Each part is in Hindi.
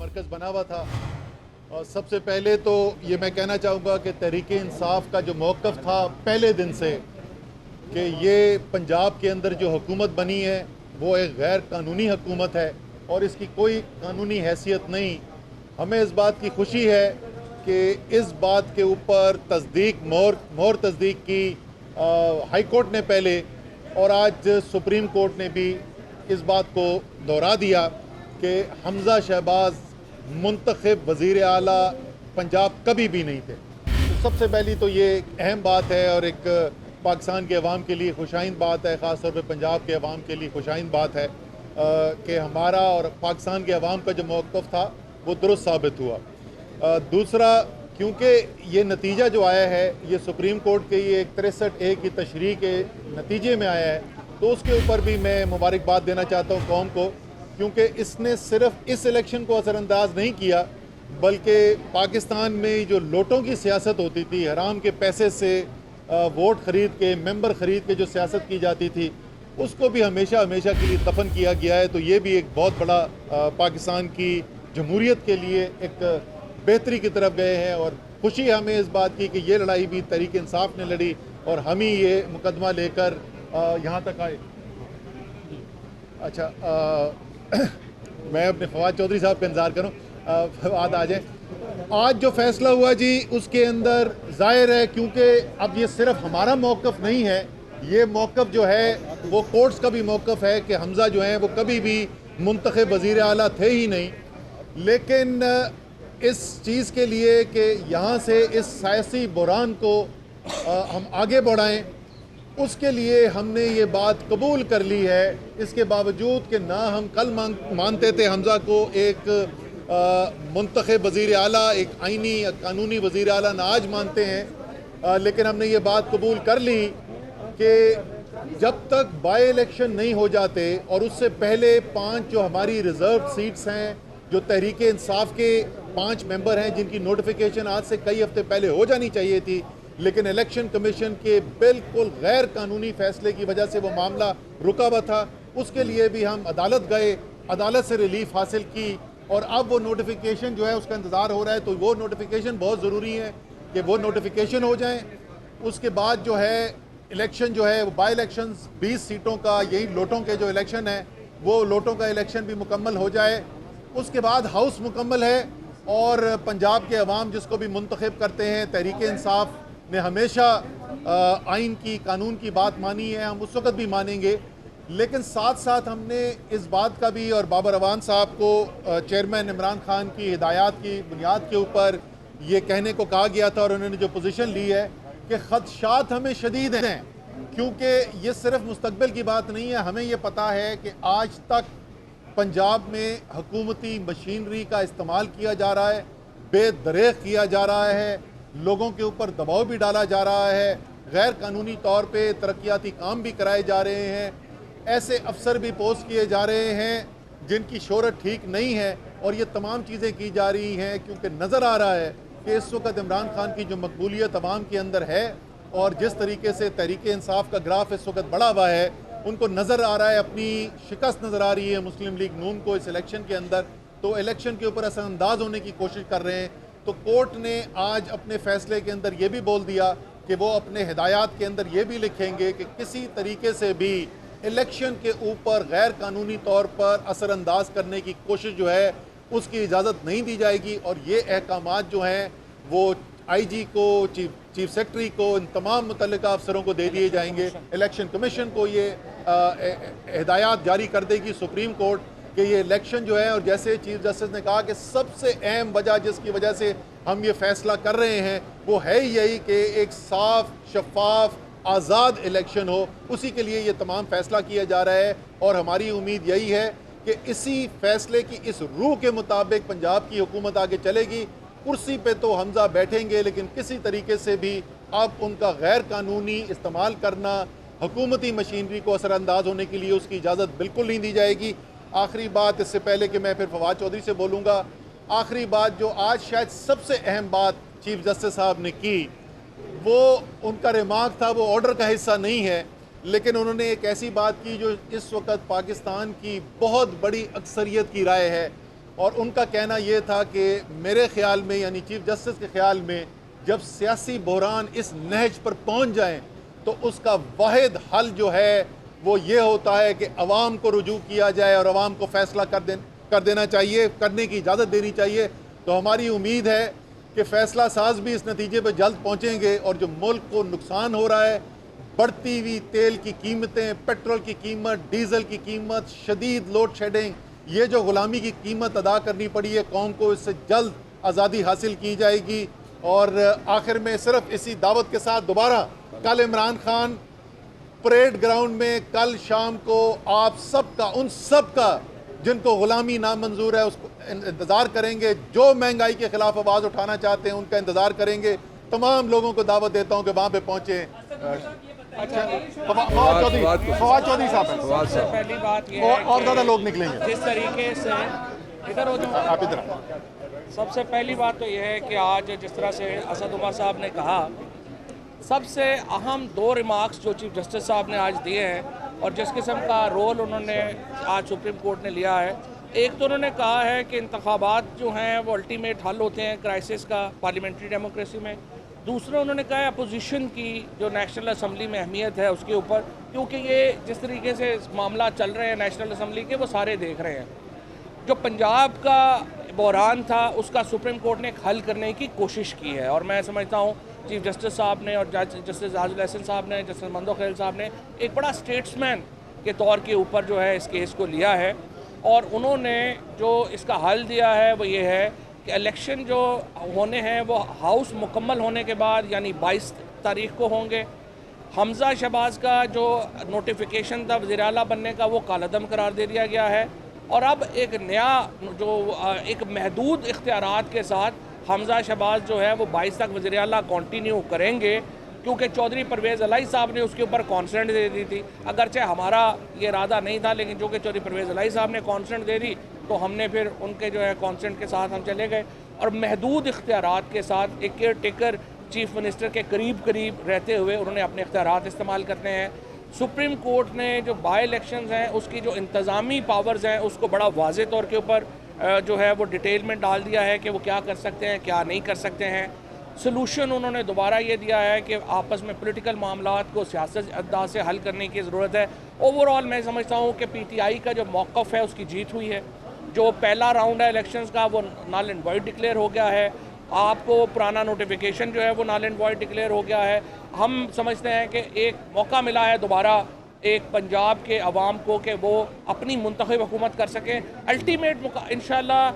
मरकज़ बना हुआ था। और सबसे पहले तो ये मैं कहना चाहूँगा कि तहरीक इंसाफ का जो मौक़िफ़ था पहले दिन से कि ये पंजाब के अंदर जो हुकूमत बनी है वो एक गैर कानूनी हुकूमत है और इसकी कोई कानूनी हैसियत नहीं। हमें इस बात की खुशी है कि इस बात के ऊपर तस्दीक मोहर तस्दीक की हाई कोर्ट ने पहले और आज सुप्रीम कोर्ट ने भी इस बात को दोहरा दिया कि हमज़ा शहबाज मुंतखब वज़ीर आला पंजाब कभी भी नहीं थे। तो सबसे पहली तो ये एक अहम बात है और एक पाकिस्तान के अवाम के लिए खुशाइंद बात है, ख़ास तौर पर पंजाब के अवाम के लिए खुशाइंद बात है कि हमारा और पाकिस्तान के अवाम का जो मौक़िफ़ था वो दुरुस्त साबित हुआ। दूसरा, क्योंकि ये नतीजा जो आया है ये सुप्रीम कोर्ट के ये 63A की तशरीह के नतीजे में आया है, तो उसके ऊपर भी मैं मुबारकबाद देना चाहता हूँ कौम को, क्योंकि इसने सिर्फ इस इलेक्शन को असरअंदाज नहीं किया बल्कि पाकिस्तान में जो लोटों की सियासत होती थी, हराम के पैसे से वोट ख़रीद के, मेंबर ख़रीद के जो सियासत की जाती थी, उसको भी हमेशा हमेशा के लिए दफन किया गया है। तो ये भी एक बहुत बड़ा पाकिस्तान की जमहूरियत के लिए एक बेहतरी की तरफ गए हैं और खुशी हमें इस बात की कि ये लड़ाई भी तहरीक इंसाफ ने लड़ी और हम ही ये मुकदमा लेकर यहाँ तक आए। अच्छा, मैं अपने फवाद चौधरी साहब का इंतज़ार करूँ, फवाद आ जाए। आज जो फैसला हुआ जी उसके अंदर ज़ाहिर है, क्योंकि अब ये सिर्फ हमारा मौक़िफ़ नहीं है, ये मौक़िफ़ जो है वो कोर्ट्स का भी मौक़िफ़ है कि हमज़ा जो है वो कभी भी मुंतखब वज़ीर आला थे ही नहीं। लेकिन इस चीज़ के लिए कि यहाँ से इस सियासी बुरान को हम आगे बढ़ाएं, उसके लिए हमने ये बात कबूल कर ली है। इसके बावजूद कि ना हम कल मानते थे हमज़ा को एक मुंतखब वज़ीर आला, एक आइनी कानूनी वज़ीर आला ना आज मानते हैं, लेकिन हमने ये बात कबूल कर ली कि जब तक बाई इलेक्शन नहीं हो जाते और उससे पहले 5 जो हमारी रिज़र्व सीट्स हैं, जो तहरीक इंसाफ के 5 मेंबर हैं जिनकी नोटिफिकेशन आज से कई हफ्ते पहले हो जानी चाहिए थी, लेकिन इलेक्शन कमीशन के बिल्कुल गैर कानूनी फैसले की वजह से वो मामला रुका हुआ था। उसके लिए भी हम अदालत गए, अदालत से रिलीफ हासिल की और अब वो नोटिफिकेशन जो है उसका इंतज़ार हो रहा है। तो वो नोटिफिकेशन बहुत ज़रूरी है कि वो नोटिफिकेशन हो जाए। उसके बाद जो है इलेक्शन जो है वो बाई इलेक्शन 20 सीटों का, यही लोटों के जो इलेक्शन है वो लोटों का इलेक्शन भी मुकम्मल हो जाए। उसके बाद हाउस मुकम्मल है और पंजाब के अवाम जिसको भी मुंतखब करते हैं, तहरीक इंसाफ ने हमेशा आइन की, कानून की बात मानी है, हम उस वक़्त भी मानेंगे। लेकिन साथ साथ हमने इस बात का भी, और बाबर अवान साहब को चेयरमैन इमरान खान की हिदायत की बुनियाद के ऊपर ये कहने को कहा गया था और उन्होंने जो पोजीशन ली है कि ख़दशात हमें शदीद हैं, क्योंकि ये सिर्फ मुस्तकबिल की बात नहीं है। हमें ये पता है कि आज तक पंजाब में हुकूमती मशीनरी का इस्तेमाल किया जा रहा है, बेदरेग किया जा रहा है, लोगों के ऊपर दबाव भी डाला जा रहा है, गैर कानूनी तौर पे तरक्याती काम भी कराए जा रहे हैं, ऐसे अफसर भी पोस्ट किए जा रहे हैं जिनकी शोहरत ठीक नहीं है। और ये तमाम चीज़ें की जा रही हैं क्योंकि नज़र आ रहा है कि इस वक्त इमरान खान की जो मकबूलियत अवाम के अंदर है और जिस तरीके से तहरीक इंसाफ का ग्राफ इस वक्त बढ़ा हुआ है, उनको नज़र आ रहा है, अपनी शिकस्त नज़र आ रही है मुस्लिम लीग नून को इस इलेक्शन के अंदर। तो इलेक्शन के ऊपर असरअंदाज होने की कोशिश कर रहे हैं। तो कोर्ट ने आज अपने फैसले के अंदर ये भी बोल दिया कि वो अपने हिदायत के अंदर ये भी लिखेंगे कि किसी तरीके से भी इलेक्शन के ऊपर गैर कानूनी तौर पर असरअंदाज करने की कोशिश जो है उसकी इजाज़त नहीं दी जाएगी। और ये अहकामात जो हैं वो IG को, चीफ सेक्रेटरी को, इन तमाम मुतल्लिका अफसरों को दे दिए जाएंगे। इलेक्शन कमीशन को ये हिदायत जारी कर देगी सुप्रीम कोर्ट कि ये इलेक्शन जो है, और जैसे चीफ जस्टिस ने कहा कि सबसे अहम वजह जिसकी वजह से हम ये फैसला कर रहे हैं वो है यही कि एक साफ, शफाफ, आज़ाद इलेक्शन हो, उसी के लिए ये तमाम फैसला किया जा रहा है। और हमारी उम्मीद यही है कि इसी फैसले की इस रूह के मुताबिक पंजाब की हुकूमत आगे चलेगी। कुर्सी पे तो हमज़ा बैठेंगे, लेकिन किसी तरीके से भी अब उनका गैर कानूनी इस्तेमाल करना, हुकूमती मशीनरी को असरअंदाज होने के लिए उसकी इजाज़त बिल्कुल नहीं दी जाएगी। आखिरी बात, इससे पहले कि मैं फिर फवाद चौधरी से बोलूँगा, आखिरी बात जो आज शायद सबसे अहम बात चीफ जस्टिस साहब ने की, वो उनका रिमार्क था, वो ऑर्डर का हिस्सा नहीं है, लेकिन उन्होंने एक ऐसी बात की जो इस वक्त पाकिस्तान की बहुत बड़ी अक्सरियत की राय है। और उनका कहना ये था कि मेरे ख्याल में, यानी चीफ जस्टिस के ख्याल में, जब सियासी बहरान इस नहज पर पहुंच जाएं तो उसका वाहिद हल जो है वो ये होता है कि अवाम को रुजू किया जाए और अवाम को फैसला कर देना चाहिए, करने की इजाज़त देनी चाहिए। तो हमारी उम्मीद है कि फ़ैसला साज भी इस नतीजे पर जल्द पहुँचेंगे और जो मुल्क को नुकसान हो रहा है, बढ़ती हुई तेल की कीमतें, पेट्रोल की कीमत, डीज़ल की कीमत, शदीद लोड शेडिंग, ये जो ग़ुलामी की कीमत अदा करनी पड़ी है कौम को, इससे जल्द आज़ादी हासिल की जाएगी। और आखिर में सिर्फ इसी दावत के साथ दोबारा कल इमरान खान परेड ग्राउंड में कल शाम को आप सबका, उन सब का जिनको ग़ुलामी नामंजूर है, उसको इंतज़ार करेंगे। जो महंगाई के ख़िलाफ़ आवाज़ उठाना चाहते हैं उनका इंतज़ार करेंगे। तमाम लोगों को दावत देता हूँ कि वहाँ पे पहुँचें। फवाद चौधरी साहब, सबसे पहली बात ये है और ज़्यादा लोग निकलेंगे जिस तरीके से इधर हो जाओ आप इधर। सबसे पहली बात तो यह है कि आज जिस तरह से असद उमर साहब ने कहा, सबसे अहम दो रिमार्क्स जो चीफ जस्टिस साहब ने आज दिए हैं और जिस किस्म का रोल उन्होंने आज सुप्रीम कोर्ट ने लिया है, एक तो उन्होंने कहा है कि इंतखाबात जो हैं वो अल्टीमेट हल होते हैं क्राइसिस का पार्लियामेंट्री डेमोक्रेसी में। दूसरा उन्होंने कहा है अपोजिशन की जो नेशनल असम्बली में अहमियत है उसके ऊपर, क्योंकि ये जिस तरीके से मामला चल रहे हैं नेशनल असम्बली के वो सारे देख रहे हैं। जो पंजाब का बहरान था उसका सुप्रीम कोर्ट ने एक हल करने की कोशिश की है और मैं समझता हूँ चीफ जस्टिस साहब ने और जस्टिस आजुल अहसन साहब ने, जस्टिस मंदो खैल साहब ने एक बड़ा स्टेट्समैन के तौर के ऊपर जो है इस केस को लिया है और उन्होंने जो इसका हल दिया है वो ये है कि इलेक्शन जो होने हैं वो हाउस मुकम्मल होने के बाद यानी 22 तारीख को होंगे। हमज़ा शहबाज का जो नोटिफिकेशन था वज़ीर आला बनने का वो कालअदम करार दे दिया गया है और अब एक नया जो एक महदूद इख्तियारात के साथ हमज़ा शहबाज जो है वो 22 तक वज़ीर आला कंटिन्यू करेंगे, क्योंकि चौधरी परवेज़ अलाई साहब ने उसके ऊपर कॉन्सेंट दे दी थी। अगरचे हमारा ये इरादा नहीं था, लेकिन जो कि चौधरी परवेज़ अलाई साहब ने कॉन्सेंट दे दी तो हमने फिर उनके जो है कॉन्सेंट के साथ हम चले गए और महदूद इख्तियारात के साथ एक केयर टेकर चीफ मिनिस्टर के करीब रहते हुए उन्होंने अपने इख्तियारात इस्तेमाल करते हैं। सुप्रीम कोर्ट ने जो बाई इलेक्शंस हैं उसकी जो इंतज़ामी पावर्स हैं उसको बड़ा वाज़े तौर के ऊपर जो है वो डिटेल में डाल दिया है कि वो क्या कर सकते हैं क्या नहीं कर सकते हैं। सलूशन उन्होंने दोबारा ये दिया है कि आपस में पॉलिटिकल मामलात को सियासत अंदाज से हल करने की ज़रूरत है। ओवरऑल मैं समझता हूँ कि पीटीआई का जो मौक़िफ़ है उसकी जीत हुई है। जो पहला राउंड है इलेक्शंस का वो नल एंड वॉइड डिक्लेयर हो गया है। आपको पुराना नोटिफिकेशन जो है वो नल एंड वॉइड डिक्लेयर हो गया है। हम समझते हैं कि एक मौका मिला है दोबारा एक पंजाब के अवाम को कि वो अपनी मुंतखब हुकूमत कर सकें। अल्टीमेट इंशाल्लाह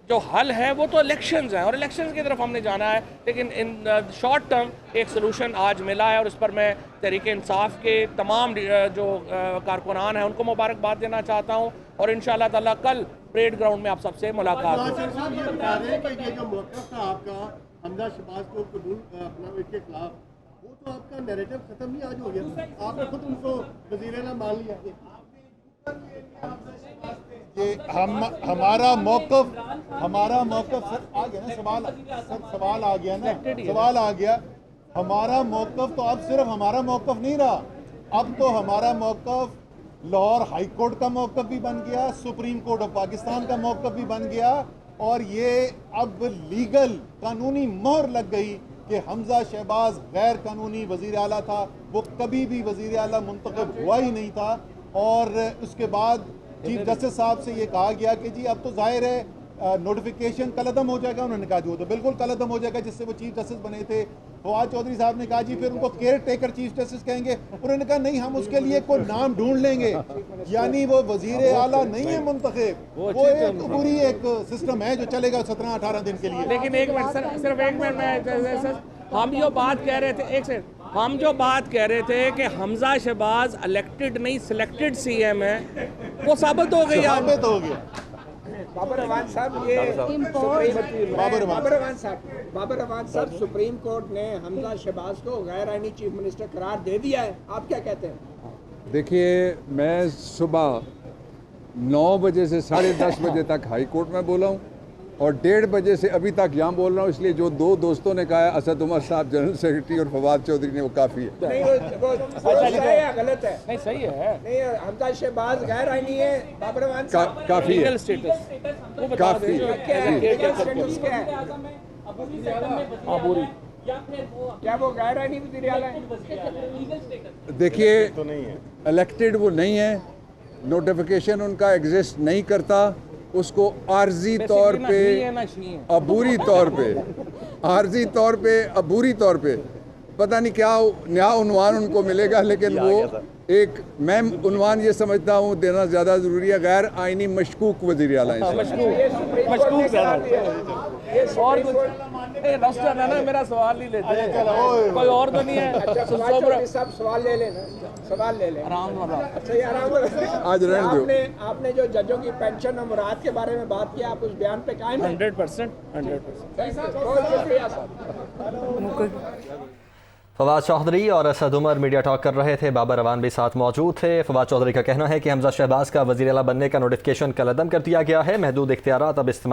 जो हल है वो तो इलेक्शंस हैं और इलेक्शंस की तरफ हमने जाना है, लेकिन इन शॉर्ट टर्म एक सलूशन आज मिला है और इस पर मैं तहरीक इंसाफ के तमाम जो कारकुनान हैं उनको मुबारकबाद देना चाहता हूँ और इंशाल्लाह ताला कल परेड ग्राउंड में आप सबसे मुलाकात होगी। ये बता रहे हैं कि ये जो मौक़िफ़ था आपका हमज़ा शहबाज को कबूल अपना इसके खिलाफ, वो तो आपका नैरेटिव खत्म ही आज हो गया। आपने खुद उनको वज़ीर आला मान लिया। ये हमारा मौक़िफ़ सर आ गया ना, सवाल आ गया ना, सवाल आ गया। हमारा मौक़िफ़ तो अब सिर्फ हमारा मौक़िफ़ नहीं रहा, अब तो हमारा मौक़िफ़ लाहौर हाई कोर्ट का मौक़िफ़ भी बन गया, सुप्रीम कोर्ट ऑफ पाकिस्तान का मौक़िफ़ भी बन गया और ये अब लीगल कानूनी मोहर लग गई कि हमज़ा शहबाज गैर कानूनी वज़ीर आला था, वो कभी भी वज़ीर आला मुंतखब हुआ ही नहीं था। और उसके बाद चीफ जस्टिस साहब से ये कहा गया कि जी अब तो जाहिर है नोटिफिकेशन कलअदम हो जाएगा। उन्होंने कहा जी वो तो बिल्कुल कलअदम हो जाएगा जिससे वो चीफ जस्टिस बने थे। फवाद चौधरी साहब ने कहा जी फिर उनको केयर टेकर चीफ जस्टिस कहेंगे। उन्होंने कहा नहीं, हम उसके लिए कोई नाम ढूंढ लेंगे, यानी वो वजीर आला नहीं है मुंतखब, वो एक पूरी एक सिस्टम है जो चलेगा 17-18 दिन के लिए। लेकिन एक मिनट सिर्फ एक मिनट, हम जो बात कह रहे थे, एक सेकंड, हम जो बात कह रहे थे कि हमज़ा शहबाज इलेक्टेड नहीं सिलेक्टेड सीएम है, वो साबित हो गई। साबित हो गया। बाबर अवान साहब, ये बाबर अवान साहब, सुप्रीम कोर्ट ने हमज़ा शहबाज को गैर आईनी चीफ मिनिस्टर करार दे दिया है, आप क्या कहते हैं? देखिए, मैं सुबह 9 बजे से 10:30 बजे तक हाई कोर्ट में बोला हूँ और 1:30 बजे से अभी तक यहाँ बोल रहा हूँ, इसलिए जो दो दोस्तों ने कहा है, असद उमर साहब जनरल सेक्रेटरी और फवाद चौधरी ने, वो काफ़ी है। नहीं वो दुरुस्त है या गलत है? नहीं सही है, नहीं हमजा शहबाज गैर आईनी है, बाबर अवान साहब काफ़ी है, लीगल स्टेटस वो बता काफ़ी दें। क्या है? लीगल स्टेटस क्या है? आबूरी क्या वो गैर आईनी वज़ीर आला है? देखिए इलेक्टेड वो नहीं है, नोटिफिकेशन उनका एग्जिस्ट नहीं करता, उसको आर्जी तौर पे, अबूरी तौर पे, आर्जी तौर पे, अबूरी तौर पे पता नहीं क्या नया उन्वान उनको मिलेगा, लेकिन वो एक, मैं उन्वान ये समझता हूँ देना ज़्यादा ज़रूरी है, गैर आइनी मशकूक वज़ीर आला हैं। और रस्टर है ना, मेरा सवाल नहीं लेते, कोई और तो नहीं है। अच्छा सब सवाल ले लेना, सवाल ले लें आराम वाला। अच्छा ये आराम आज रहने दो। आपने जो जजों की पेंशन और मुराद के बारे में बात की, आप उस बयान पे कायम हैं? 100%। बहुत शुक्रिया साहब। फवाद चौधरी और असद उमर मीडिया टॉक कर रहे थे, बाबर अवान भी साथ मौजूद थे। फवाद चौधरी का कहना है कि हमजा शहबाज का वज़ीर आला बनने का नोटिफिकेशन कल अदम कर दिया गया है, महदूद इख्तियारात अब इस्तेमाल